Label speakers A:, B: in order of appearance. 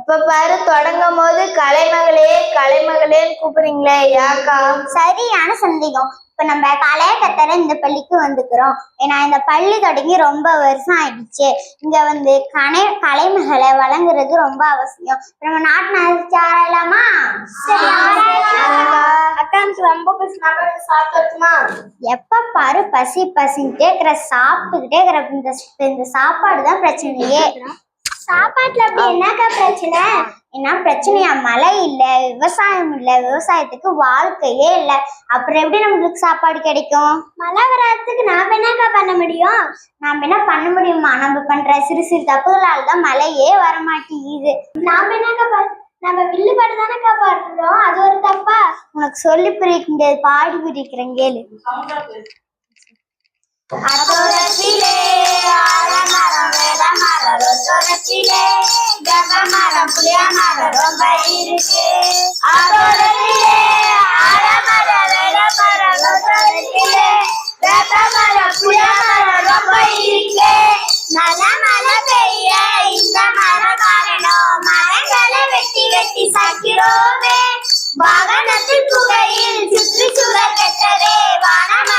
A: எப்ப பாரு தொடங்கும் போது கலைமகளே கலைமகளேன்னு கூப்பிடுறீங்களே, யாக்கா?
B: சரியான சந்தேகம். இப்ப நம்ம கலைய கத்தர இந்த பள்ளிக்கு வந்துக்கிறோம். ஏன்னா இந்த பள்ளி தொடங்கி ரொம்ப வருஷம் ஆயிடுச்சு. இங்க வந்து கலைமகளை வழங்குறது ரொம்ப அவசியம். நம்ம நாட்டு ஆராயலாமா?
A: ரொம்ப சாப்பிட்டுமா?
B: எப்ப பாரு பசி பசின்ட்டே இருக்கிற, சாப்பிட்டுக்கிட்டே இருக்கிற. இந்த சாப்பாடு தான் பிரச்சனையே. சாப்பாட்டுல அப்படி என்னக்கா பிரச்சனை? என்ன பிரச்சனையா? மழை இல்ல, விவசாயம் இல்ல, விவசாயத்துக்கு வாழ்க்கையே இல்ல. அப்புறம் எப்படி நம்மளுக்கு சாப்பாடு கிடைக்கும்? மழை வராதுக்கு நாம என்னக்கா பண்ண முடியும்? நாம என்ன பண்ண முடியுமா? நம்ம பண்ற சிறு சிறு தப்புகளால தான் மழையே வரமாட்டேங்குது. நாம என்னக்கா நம்ம வில்லுபாடு தானேக்கா பாடுறோம், அது ஒரு தப்பா? உனக்கு சொல்லி புரிக்க முடியாது, பாடி புரிக்கிறேன் கேளு.
A: அத்தோரத்திலே ஆலமரம் வேலமரம் ரொத்தோரத்திலே ஜகமரம் புளியமரம் ரொம்ப இருக்கு. அத்தோரத்திலே ஆலமரம் வேலமரம் ரொத்தோரத்திலே ஜகமரம் புளியமரம் ரொம்ப இருக்கு. நல்ல மழை பெய்ய இந்த மரம் காரணம், மரங்களை வெட்டி வெட்டி சாக்கிறோமே. வாகனத்தில் புகையில் சுற்றுச்சூழல் கெட்டதே, வானம்